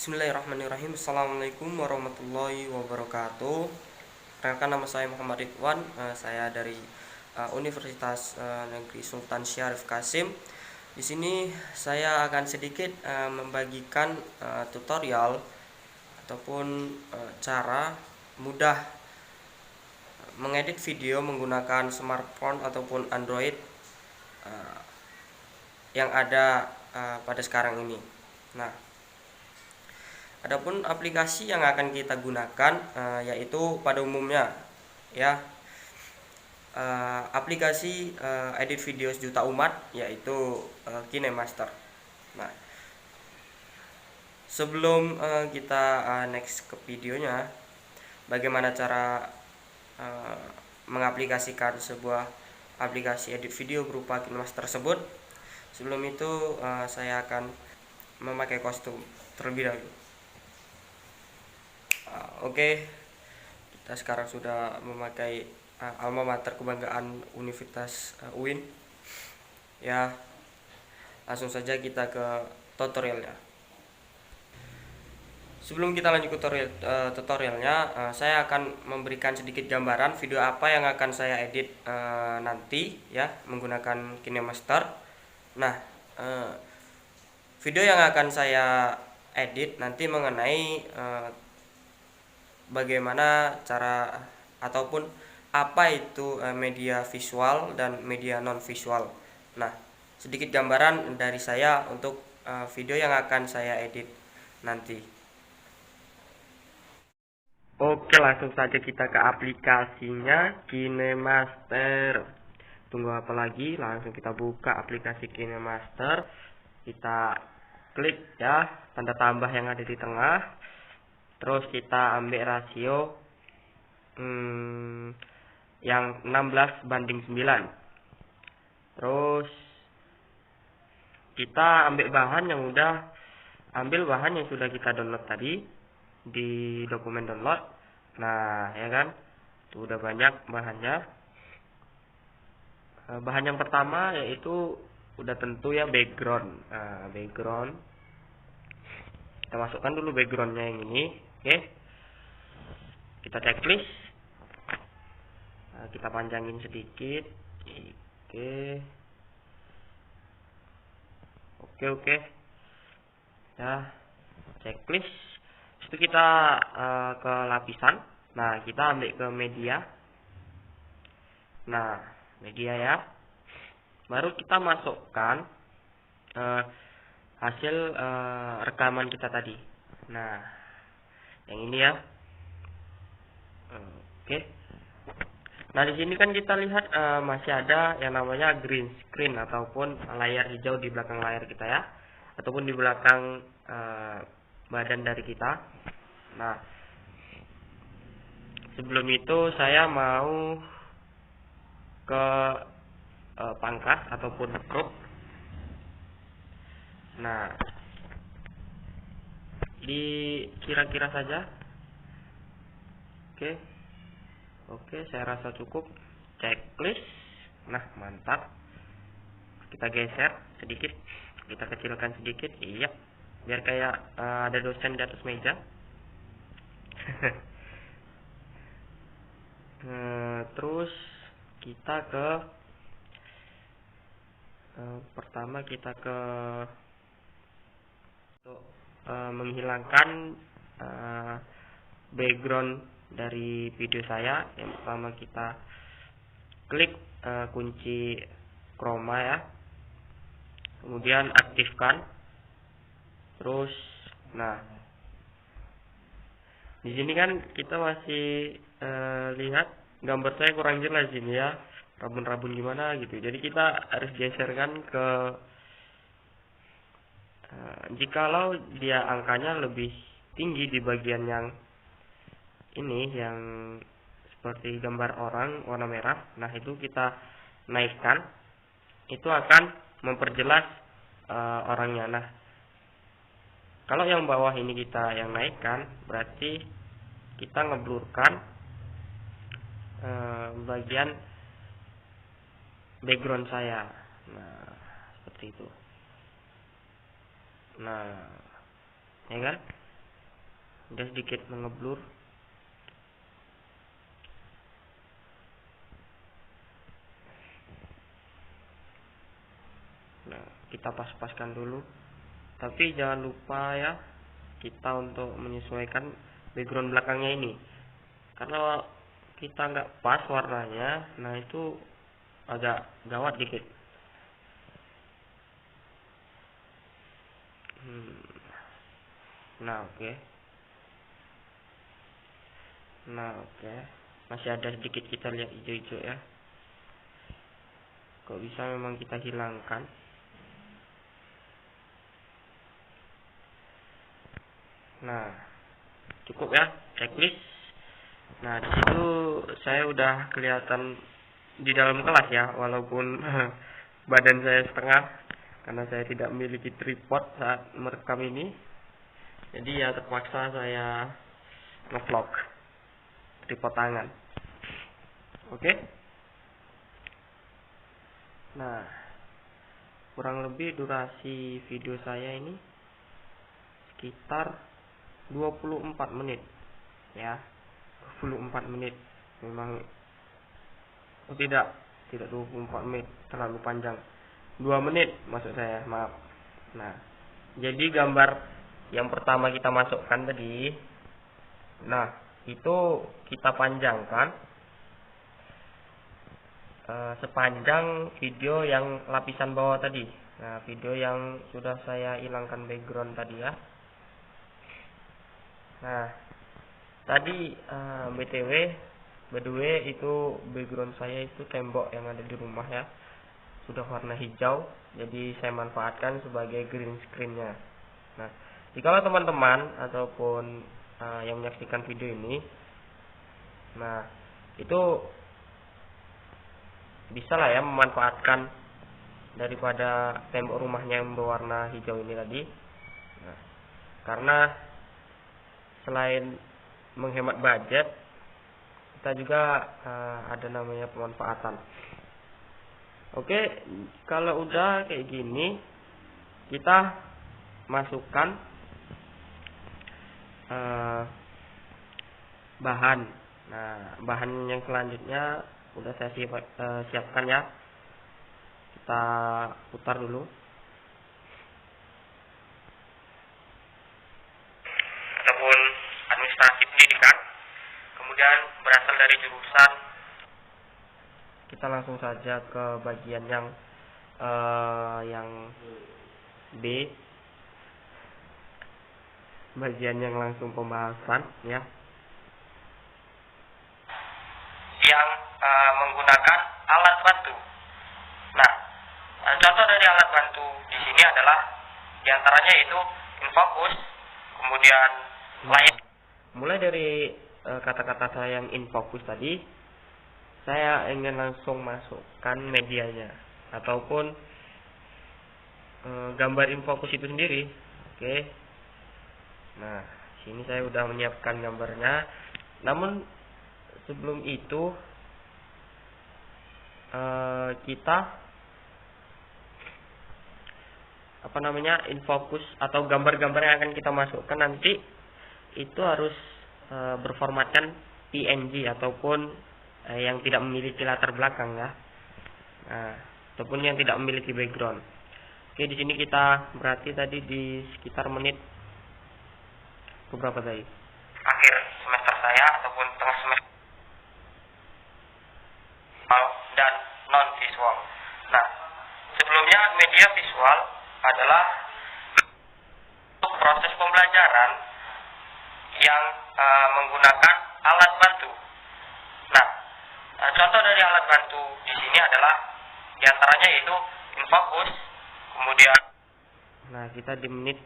Bismillahirrahmanirrahim. Assalamualaikum warahmatullahi wabarakatuh. Perkenalkan, nama saya Muhammad Ridwan. Saya dari Universitas Negeri Sultan Syarif Kasim. Di sini saya akan sedikit membagikan tutorial ataupun cara mudah mengedit video menggunakan smartphone ataupun Android yang ada pada sekarang ini. Nah, adapun aplikasi yang akan kita gunakan yaitu pada umumnya ya aplikasi edit video sejuta umat, yaitu KineMaster. Nah, sebelum kita next ke videonya, bagaimana cara mengaplikasikan sebuah aplikasi edit video berupa KineMaster tersebut. Sebelum itu saya akan memakai kostum terlebih dahulu. Oke, kita sekarang sudah memakai alma mater kebanggaan Universitas UIN. Ya, langsung saja kita ke tutorialnya. Sebelum kita lanjut ke tutorialnya, saya akan memberikan sedikit gambaran video apa yang akan saya edit nanti ya menggunakan KineMaster. Nah, video yang akan saya edit nanti mengenai bagaimana cara ataupun apa itu media visual dan media non visual. Nah, sedikit gambaran dari saya untuk video yang akan saya edit nanti. Oke, langsung saja kita ke aplikasinya KineMaster. Tunggu apa lagi? Langsung kita buka aplikasi KineMaster. Kita klik ya tanda tambah yang ada di tengah. Terus kita ambil rasio yang 16:9. Terus kita ambil bahan yang sudah kita download tadi di dokumen download. Nah, ya kan, tuh udah banyak bahannya. Bahan yang pertama yaitu udah tentu ya background. Background kita masukkan dulu backgroundnya yang ini. Oke, kita checklist, kita panjangin sedikit. Oke ya, checklist. Itu kita ke lapisan. Nah, kita ambil ke media. Nah, media ya, baru kita masukkan hasil rekaman kita tadi. Nah, yang ini ya. Oke. Nah, di sini kan kita lihat masih ada yang namanya green screen ataupun layar hijau di belakang layar kita ya, ataupun di belakang badan dari kita. Nah, sebelum itu saya mau ke pangkat ataupun crop. Nah, dikira-kira saja. Oke, saya rasa cukup. Checklist. Nah, mantap. Kita geser sedikit, kita kecilkan sedikit. Iya, biar kayak ada dosen di atas meja. Terus kita ke pertama kita ke untuk menghilangkan background dari video saya. Yang pertama kita klik kunci chroma ya, kemudian aktifkan. Terus, nah, di sini kan kita masih lihat gambar saya kurang jelas ini ya, rabun-rabun gimana gitu. Jadi kita harus geserkan ke jikalau dia angkanya lebih tinggi di bagian yang ini, yang seperti gambar orang warna merah. Nah, itu kita naikkan, itu akan memperjelas orangnya. Nah, kalau yang bawah ini kita yang naikkan, berarti kita ngeblurkan bagian background saya. Nah, seperti itu. Nah, ya kan? udah sedikit mengeblur. Nah, kita pas-paskan dulu. Tapi jangan lupa ya, kita untuk menyesuaikan background belakangnya ini. Karena kita nggak pas warnanya, nah itu agak gawat dikit. Nah, oke. Masih ada sedikit, kita lihat hijau-hijau ya. Kok bisa memang kita hilangkan. Nah, cukup ya checklist. Nah, di situ saya udah kelihatan di dalam kelas ya, walaupun badan saya setengah karena saya tidak memiliki tripod saat merekam ini. Jadi ya terpaksa saya ngevlog tripod tangan. Oke. Nah, kurang lebih durasi video saya ini sekitar 24 menit ya. 24 menit memang, tidak 24 menit, terlalu panjang. 2 menit maksud saya, maaf. Nah, jadi gambar yang pertama kita masukkan tadi, nah itu kita panjangkan sepanjang video yang lapisan bawah tadi. Nah, video yang sudah saya hilangkan background tadi ya. Nah, tadi BTW, by the way, itu background saya itu tembok yang ada di rumah ya, sudah warna hijau, jadi saya manfaatkan sebagai green screen-nya. Nah, jika teman-teman ataupun yang menyaksikan video ini, nah itu bisa lah ya memanfaatkan daripada tembok rumahnya yang berwarna hijau ini tadi. Nah, karena selain menghemat budget, kita juga ada namanya pemanfaatan. Oke, kalau udah kayak gini, kita masukkan bahan. Nah, bahan yang selanjutnya udah saya siapkan ya. Kita putar dulu. Ataupun administrasi pendidikan, kemudian berasal dari jurusan. Kita langsung saja ke bagian yang B, bagian yang langsung pembahasan ya, yang menggunakan alat bantu. Nah, contoh dari alat bantu di sini adalah diantaranya itu InFocus, kemudian lain. Mulai dari kata-kata saya yang InFocus tadi, saya ingin langsung masukkan medianya ataupun gambar InFocus itu sendiri. Oke. Nah, sini saya udah menyiapkan gambarnya. Namun sebelum itu kita InFocus atau gambar-gambar yang akan kita masukkan nanti itu harus berformatkan PNG ataupun yang tidak memiliki latar belakang ya. Nah, ataupun yang tidak memiliki background. Oke, di sini kita berarti tadi di sekitar menit berapa tadi? Akhir semester saya ataupun tengah semester dan non visual. Nah, sebelumnya media visual adalah untuk proses pembelajaran yang menggunakan alat bantu. Nah, contoh dari alat bantu di sini adalah diantaranya yaitu InFocus, kemudian. Nah, kita di menit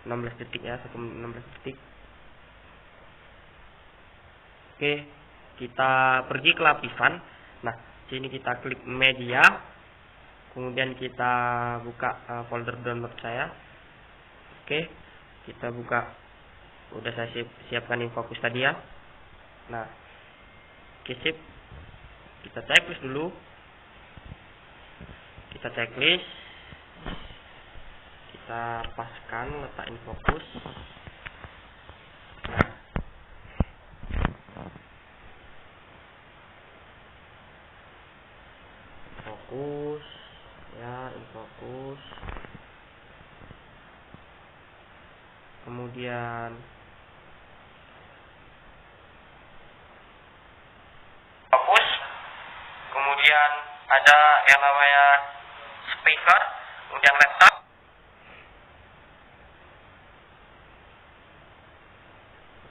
16 detik ya, 1 menit 16 detik. Oke, kita pergi ke lapisan. Nah, sini kita klik media, kemudian kita buka folder download saya. Oke, kita buka, udah saya siapkan InFocus tadi ya. Nah, sip, kita checklist dulu. Kita kita paskan, letak infocus. Fokus ya, infocus. Kemudian fokus, kemudian ada yang namanya speaker, kemudian laptop.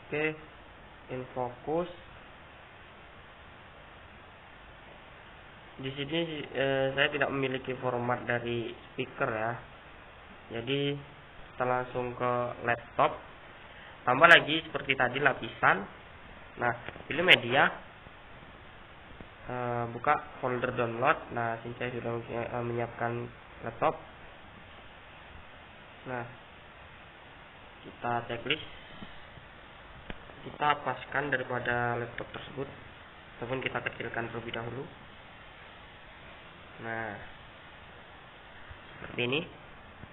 Oke, infocus. Di sini saya tidak memiliki format dari speaker ya. Jadi kita langsung ke laptop. Tambah lagi seperti tadi lapisan. Nah, pilih media. Buka folder download. Nah, sini saya sudah menyiapkan laptop. Nah, kita checklist. Kita paskan daripada laptop tersebut, ataupun kita kecilkan terlebih dahulu. Nah, seperti ini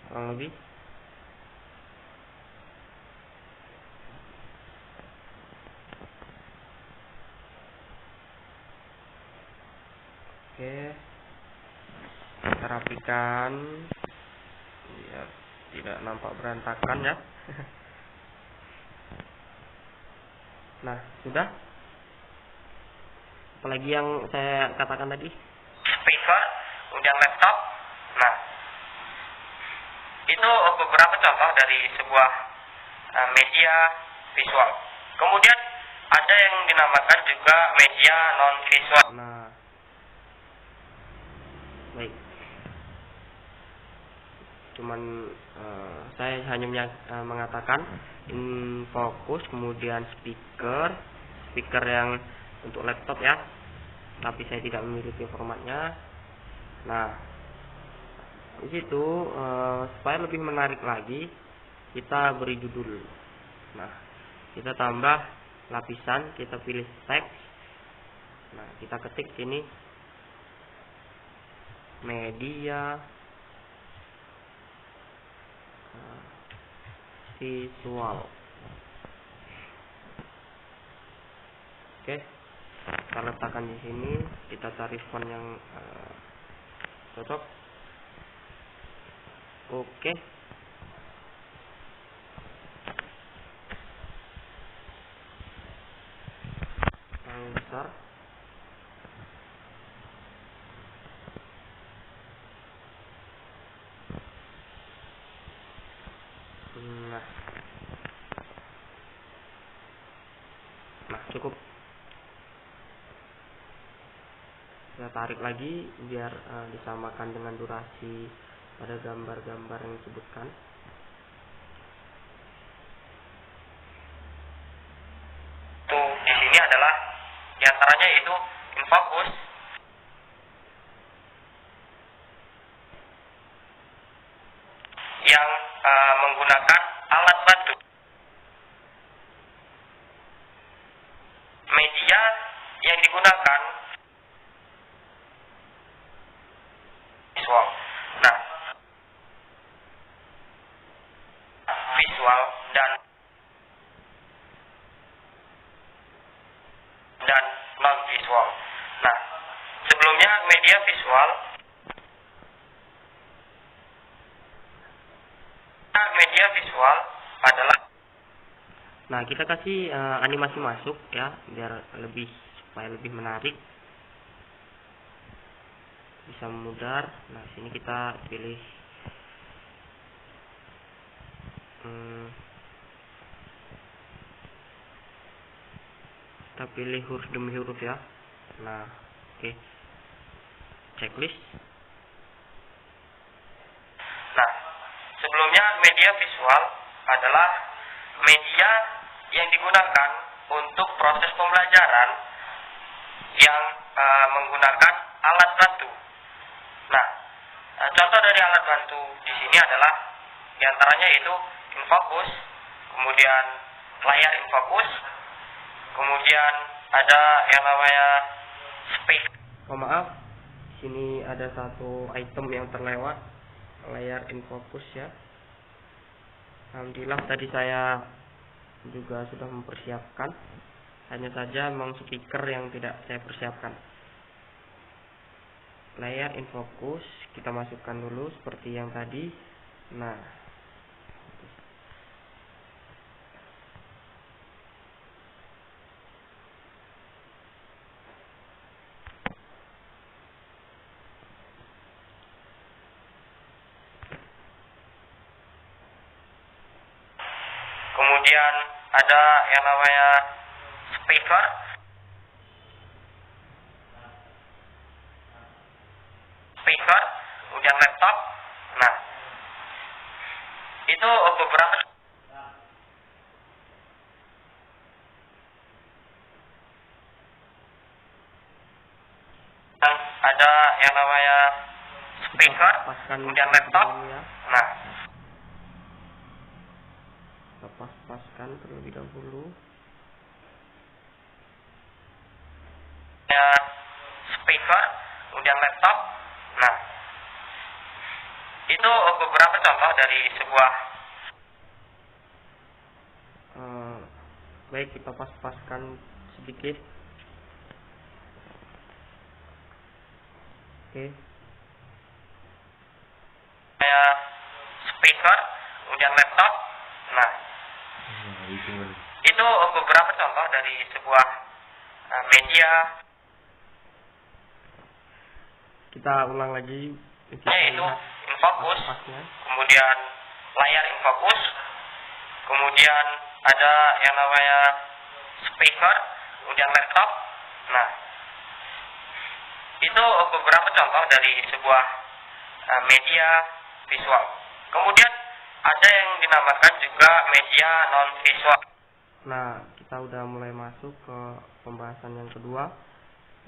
kurang lebih. Oke, kita rapikan biar tidak nampak berantakan ya. Nah, sudah. Apalagi yang saya katakan tadi, speaker, kemudian laptop. Nah, itu beberapa contoh dari sebuah media visual. Kemudian ada yang dinamakan juga media non visual. Nah, baik. Cuman saya hanya mengatakan infocus, kemudian speaker yang untuk laptop ya, tapi saya tidak memiliki formatnya. Nah, di situ supaya lebih menarik lagi, kita beri judul. Nah, kita tambah lapisan, kita pilih teks. Nah, kita ketik sini media visual. Oke, kita letakkan di sini. Kita cari font yang cocok. Oke, yang besar. Nah, cukup. Saya tarik lagi biar disamakan dengan durasi pada gambar-gambar yang disebutkan. Di sini adalah diantaranya yaitu infocus, yang menggunakan alat bantu. Media yang digunakan visual. Nah, visual dan non visual. Nah, sebelumnya media visual adalah, nah, kita kasih animasi masuk ya, biar supaya lebih menarik, bisa memudar. Nah, sini kita pilih kita pilih huruf demi huruf ya. Nah, oke. Checklist. Nah, sebelumnya media visual adalah media yang digunakan untuk proses pembelajaran yang menggunakan alat bantu. Nah, contoh dari alat bantu di sini adalah diantaranya yaitu infocus, kemudian layar infocus, kemudian ada yang namanya speak. Oh, maaf, sini ada satu item yang terlewat, layar infocus ya. Alhamdulillah tadi saya juga sudah mempersiapkan, hanya saja memang speaker yang tidak saya persiapkan. Layar in focus kita masukkan dulu seperti yang tadi. Nah, kemudian ada yang namanya speaker, kemudian laptop. Nah, itu beberapa. Ada yang namanya speaker, kemudian laptop. Nah, kita pas-paskan terlebih dahulu. Ya, speaker, kemudian laptop. Nah, itu beberapa contoh dari sebuah. Baik, kita pas-paskan sedikit. Oke. Ya, speaker, kemudian laptop. Nah, itu beberapa contoh dari sebuah media. Kita ulang lagi. Yaitu infocus, kemudian layar infocus, kemudian ada yang namanya speaker, kemudian laptop. Nah, itu beberapa contoh dari sebuah media visual. Kemudian ada yang dinamakan juga media non visual. Nah, kita udah mulai masuk ke pembahasan yang kedua,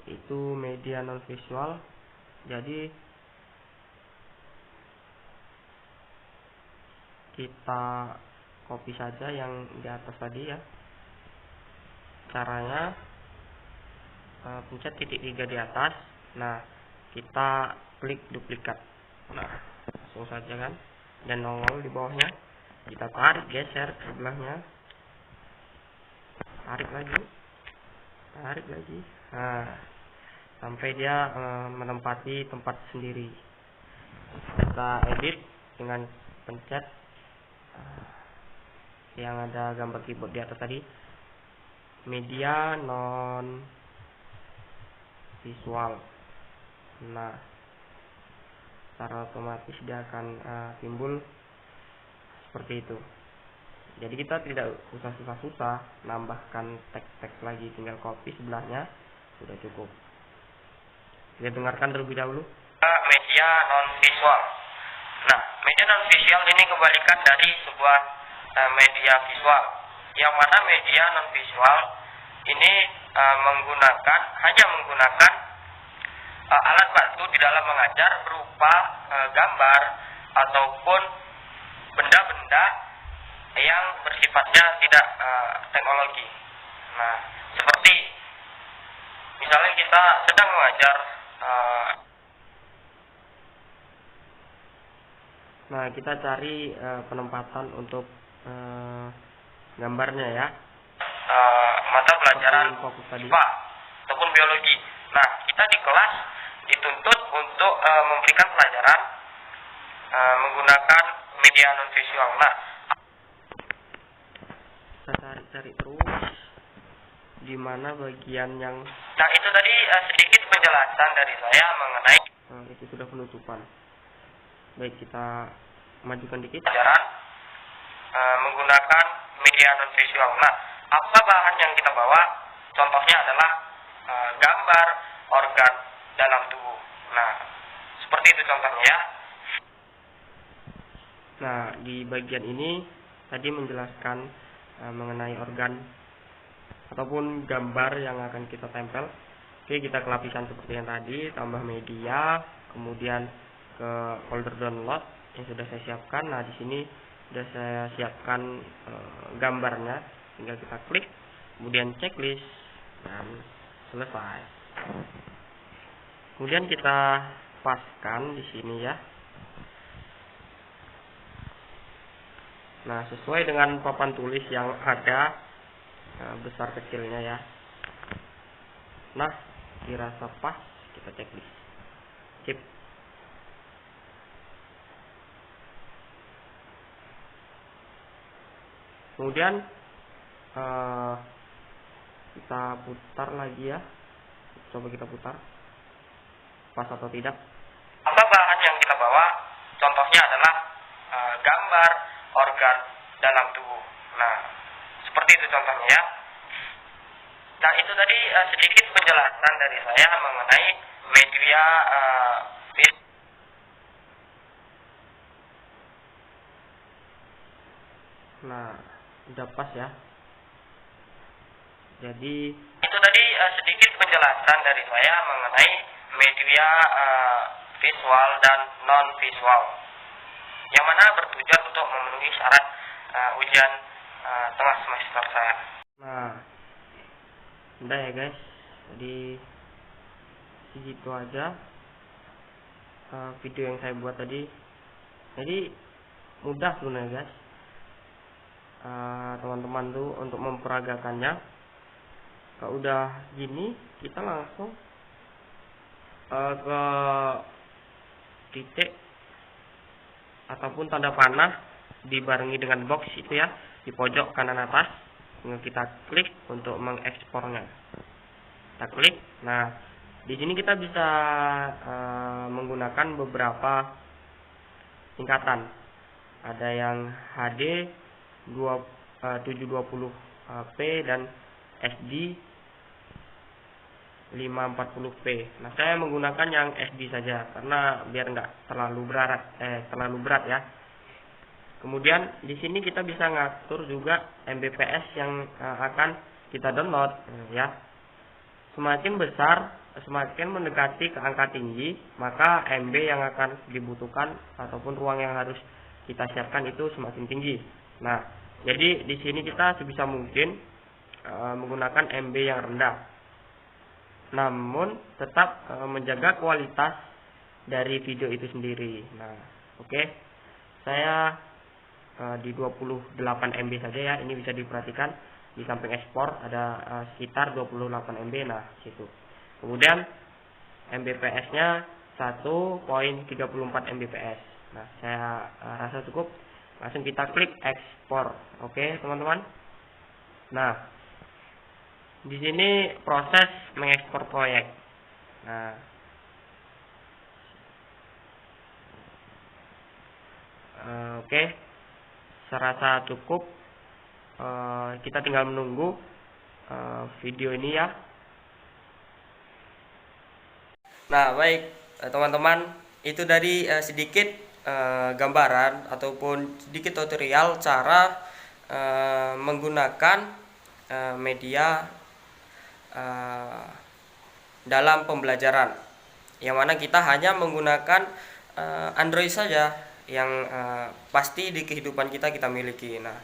itu media non visual. Jadi kita copy saja yang di atas tadi ya. Caranya pencet titik 3 di atas. Nah, kita klik duplikat. Nah, langsung saja kan, dan nongol di bawahnya. Kita tarik, geser ke sebelahnya, tarik lagi. Nah, sampai dia menempati tempat sendiri. Kita edit dengan pencet yang ada gambar keyboard di atas tadi, media non visual. Nah, secara otomatis dia akan timbul seperti itu. Jadi kita tidak usah susah-susah nambahkan teks-teks lagi, tinggal copy sebelahnya, sudah cukup. Kita dengarkan terlebih dahulu. Media non visual. Nah, media non visual ini kebalikan dari sebuah media visual. Yang mana media non visual ini hanya menggunakan alat bantu di dalam mengajar berupa gambar ataupun benda-benda yang bersifatnya tidak teknologi. Nah, seperti misalnya kita sedang mengajar. Nah, kita cari penempatan untuk gambarnya ya. Mata pelajaran IPA ataupun biologi. Nah, kita di kelas dituntut untuk memberikan pelajaran menggunakan media non visual. Nah, kita cari terus di mana bagian yang. Nah, itu tadi sedikit penjelasan dari saya mengenai. Itu sudah penutupan. Baik, kita majukan dikit. Pelajaran menggunakan media non visual. Nah, apa bahan yang kita bawa? Contohnya adalah gambar organ dalam tubuh. Nah, seperti itu contohnya ya. Nah, di bagian ini tadi menjelaskan mengenai organ ataupun gambar yang akan kita tempel. Oke, kita ke lapisan seperti yang tadi, tambah media, kemudian ke folder download yang sudah saya siapkan. Nah, di sini sudah saya siapkan gambarnya, tinggal kita klik, kemudian checklist dan selesai. Kemudian kita paskan di sini ya. Nah, sesuai dengan papan tulis yang ada, besar kecilnya ya. Nah, dirasa pas, kita checklist. Sip. Kemudian kita putar lagi ya. Coba kita putar. Pas atau tidak? Apa bahan yang kita bawa? Contohnya adalah gambar organ dalam tubuh. Nah, seperti itu contohnya ya. Nah, itu tadi sedikit penjelasan dari saya mengenai media Nah, udah pas ya. Jadi itu tadi sedikit penjelasan dari saya mengenai media visual dan non visual, yang mana bertujuan untuk memenuhi syarat ujian tengah semester saya. Nah, udah ya guys. Jadi segitu aja video yang saya buat tadi. Jadi mudah sebenarnya guys, teman-teman tuh untuk memperagakannya. Kalau udah gini, kita langsung ke titik ataupun tanda panah dibarengi dengan box itu ya, di pojok kanan atas. Kita klik untuk mengekspornya. Kita klik. Nah, di sini kita bisa menggunakan beberapa tingkatan. Ada yang HD 720p dan SD 540p. Nah, saya menggunakan yang SD saja karena biar nggak terlalu berat ya. Kemudian di sini kita bisa ngatur juga Mbps yang akan kita download ya. Semakin besar, semakin mendekati ke angka tinggi, maka MB yang akan dibutuhkan ataupun ruang yang harus kita siapkan itu semakin tinggi. Nah, jadi di sini kita sebisa mungkin menggunakan MB yang rendah, namun tetap menjaga kualitas dari video itu sendiri. Nah, oke. Saya di 28 MB saja ya. Ini bisa diperhatikan di samping ekspor ada sekitar 28 MB. Nah, situ. Kemudian Mbps-nya 1.34 Mbps. Nah, saya rasa cukup. Langsung kita klik ekspor. Oke, teman-teman. Nah, di sini proses mengekspor proyek. Nah, oke, serasa cukup. Kita tinggal menunggu video ini ya. Nah, baik teman-teman, itu dari sedikit gambaran ataupun sedikit tutorial cara menggunakan media dalam pembelajaran, yang mana kita hanya menggunakan Android saja yang pasti di kehidupan kita miliki. Nah,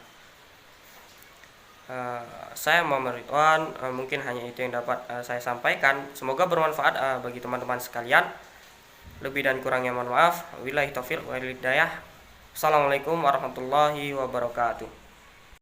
saya Muhammad Ridwan, mungkin hanya itu yang dapat saya sampaikan. Semoga bermanfaat bagi teman-teman sekalian. Lebih dan kurangnya mohon maaf. Wabillahi taufiq wal hidayah. Assalamualaikum warahmatullahi wabarakatuh.